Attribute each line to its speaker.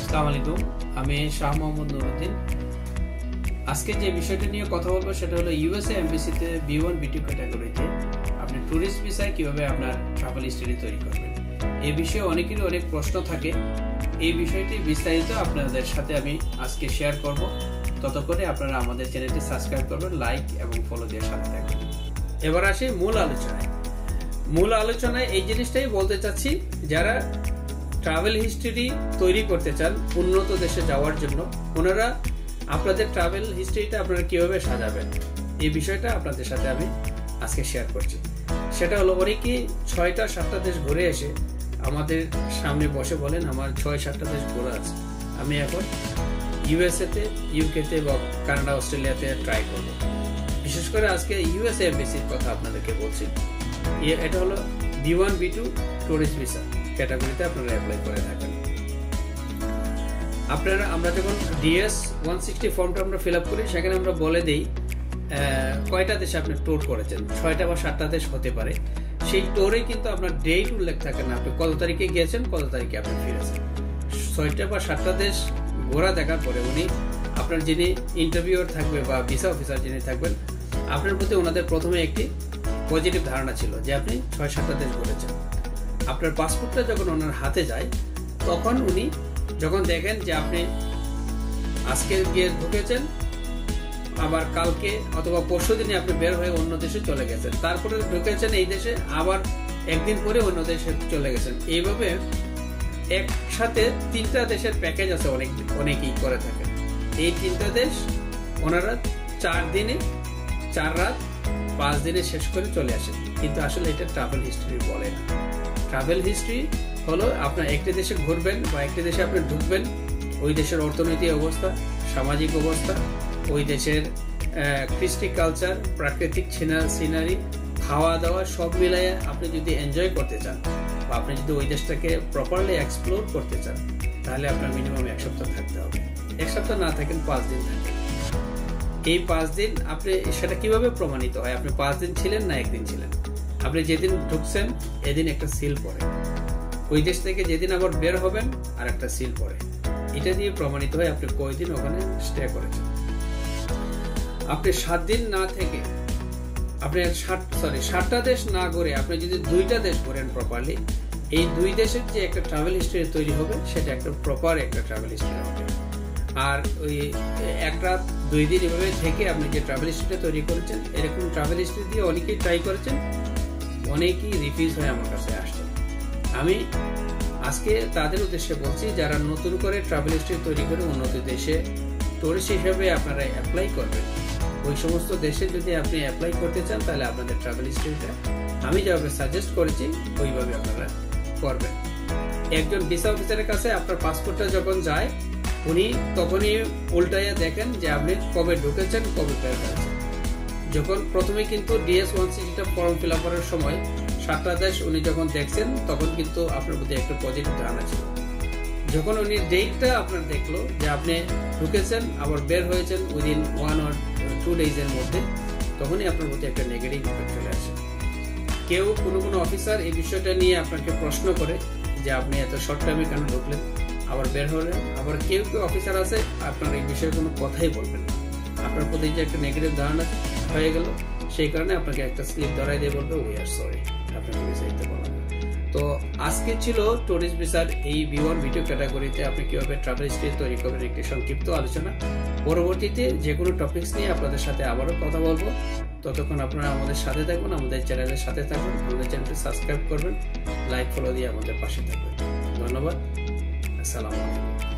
Speaker 1: আসসালামু আলাইকুম, আমি শাহ মোহাম্মদ নুরুদ্দিন। আজকে যে বিষয়টা নিয়ে কথা বলবো সেটা হলো ইউএসএ এমবিসিতে B1 B2 ক্যাটাগরিতে আপনি ট্যুরিস্ট ভিসায় কিভাবে আপনার ট্রাভেল হিস্টরি তৈরি করবেন। এই বিষয়ে অনেকেরই অনেক প্রশ্ন থাকে। এই বিষয়টি বিস্তারিত আপনাদের সাথে আমি আজকে শেয়ার করব। ততক্ষণে আপনারা আমাদের চ্যানেলটি সাবস্ক্রাইব করবেন, লাইক এবং ফলো দিয়ে সাথে থাকবেন। এবার আসি মূল আলোচনায় এই জিনিসটাই বলতে চাচ্ছি, যারা ট্রাভেল হিস্টরি তৈরি করতে চান উন্নত দেশে যাওয়ার জন্য, ওনারা আপনাদের ট্রাভেল হিস্ট্রিটা আপনারা কিভাবে সাজাবেন এই বিষয়টা আপনাদের সাথে আমি আজকে শেয়ার করছি। সেটা হলো, অনেকেই 6টা-7টা দেশ ঘুরে এসে আমাদের সামনে বসে বলেন আমার 6-7টা দেশ ঘোরা আছে, আমি এখন ইউএসএতে, ইউকেতে বা কানাডা, অস্ট্রেলিয়াতে ট্রাই করব। বিশেষ করে আজকে ইউএসএ এমবিসির কথা আপনাদেরকে বলছি। এটা হলো B1 B2 টুরিস্ট ভিসা ক্যাটাগরিতে আপনারা অ্যাপ্লাই করে থাকেন। আমরা যখন DS 160 ফর্মটা আমরা ফিল আপ করি, সেখানে আমরা বলে দিই কয়টা দেশে আপনি ট্যুর করেছেন। 6টা বা 7টা দেশ হতে পারে। সেই ট্যুরে কিন্তু আপনার ডেট উল্লেখ থাকে না, আপনি কত তারিখে গিয়েছেন, কত তারিখে আপনি ফিরেছেন। 6টা বা 7টা দেশ ঘোরা দেখার পরে উনি আপনার যিনি ইন্টারভিউয়ার থাকবে বা ভিসা অফিসার যিনি থাকবেন, আপনার প্রতি ওনাদের প্রথমে একটি পজিটিভ ধারণা ছিল যে আপনি 6-7টা দেশ ঘুরেছেন। আপনার পাসপোর্টটা যখন ওনার হাতে যায়, তখন উনি যখন দেখেন যে আপনি আজকে গিয়ে ঢুকেছেন, আবার কালকে অথবা পরশু দিনে আপনি বের হয়ে অন্য দেশে চলে গেছেন, তারপরে ঢুকেছেন এই দেশে, আবার একদিন পরে অন্য দেশে চলে গেছেন, এইভাবে একসাথে 3টা দেশের প্যাকেজ আছে অনেকেই করে থাকেন। এই 3টা দেশ ওনারা 4 দিনে 4 রাত 5 দিনে শেষ করে চলে আসেন, কিন্তু আসলে এটা ট্রাভেল হিস্ট্রি বলে না। ট্রাভেল হিস্ট্রি হলো আপনার একটি দেশে ঘুরবেন বা একটি দেশে আপনি ঢুকবেন, ওই দেশের অর্থনৈতিক অবস্থা, সামাজিক অবস্থা, ওই দেশের কৃষ্টি কালচার, প্রাকৃতিক সিনারি, খাওয়া দাওয়া সব মিলাইয়ে আপনি যদি এনজয় করতে চান বা আপনি যদি ওই দেশটাকে প্রপারলি এক্সপ্লোর করতে চান, তাহলে আপনার মিনিমাম 1 সপ্তাহ থাকতে হবে। 1 সপ্তাহ না থাকেন 5 দিন থাকেন। এই 5 দিন আপনি সেটা কিভাবে প্রমাণিত হয়, আপনি 5 দিন ছিলেন না 1 দিন ছিলেন। আপনি যেদিন ঢুকছেন এদিন একটা সিল পড়ে, ওই দেশ থেকে যেদিন আবার বের হবেন আর একটা সিল পড়ে। এটা দিয়ে প্রমাণিত হয় আপনি কয়দিন ওখানে স্টে করেছেন। আপনি 7 দিন না থেকে আপনি 7টা দেশ না ঘুরে আপনি যদি 2টা দেশ ঘোরেন প্রপারলি, এই 2 দেশের যে একটা ট্রাভেল হিস্ট্রি তৈরি হবে, সেটা একটা প্রপার একটা ট্রাভেল হিস্ট্রি হবে। আর ওই 1 রাত 2 দিন এভাবে থেকে আপনি যে ট্রাভেল হিস্ট্রিটা তৈরি করেছেন, এরকম ট্রাভেল হিস্ট্রি দিয়ে অনেকেই ট্রাই করেছেন, অনেকেই রিফিউজ হয়ে আমার কাছে আসছেন। আমি আজকে তাদের উদ্দেশ্যে বলছি, যারা নতুন করে ট্রাভেল হিস্ট্রি তৈরি করে উন্নত দেশে টুরিস্ট হিসেবে আপনারা অ্যাপ্লাই করবেন, ওই সমস্ত দেশে যদি আপনি অ্যাপ্লাই করতে চান, তাহলে আপনাদের ট্রাভেল হিস্ট্রিটা আমি যেভাবে সাজেস্ট করেছি ওইভাবে আপনারা করবেন। একজন ভিসা অফিসারের কাছে আপনার পাসপোর্টটা যখন যায়, উনি তখনই উল্টাইয়া দেখেন যে আপনি কবে ঢুকেছেন, কবে বের হয়েছেন। যখন প্রথমে কিন্তু DS 160 ফর্ম ফিল আপ করার সময় 7টা দেশ উনি যখন দেখছেন, তখন কিন্তু আপনার প্রতি একটা পজিটিভ ধারণা ছিল। যখন উনি ডেটটা আপনার দেখলো যে আপনি ঢুকেছেন আবার বের হয়েছেন উইদিন 1 or 2 ডেজের মধ্যে, তখনই আপনার প্রতি একটা নেগেটিভ ইফেক্ট চলে আসে। কেউ কোনো অফিসার এই বিষয়টা নিয়ে আপনাকে প্রশ্ন করে যে আপনি এত শর্ট টাইমে কেন ঢুকলেন, আবার বের হলেন। আবার কেউ অফিসার আছে আপনার এই বিষয়ে কোনো কথাই বলবেন না, আপনার প্রতি যে একটা নেগেটিভ ধারণা হয়ে গেল, সেই কারণে আপনাকে একটা স্লিপ ধরাই দিয়ে বলবে উই আর সরি, আপনাকে ভিসা দিতে পারবেন না। তো আজকে ছিল টুরিস্ট ভিসার এই B1 B2 ক্যাটাগরিতে আপনি কিভাবে ট্রাভেল হিস্ট্রি তৈরি করবেন একটি সংক্ষিপ্ত আলোচনা। পরবর্তীতে যে কোনো টপিকস নিয়ে আপনাদের সাথে আবারও কথা বলবো। ততক্ষণ আপনারা আমাদের সাথে থাকুন, আমাদের চ্যানেলের সাথে থাকুন, আমাদের চ্যানেলটি সাবস্ক্রাইব করবেন, লাইক ফলো দিয়ে আমাদের পাশে থাকবেন। ধন্যবাদ। আসসালামু আলাইকুম।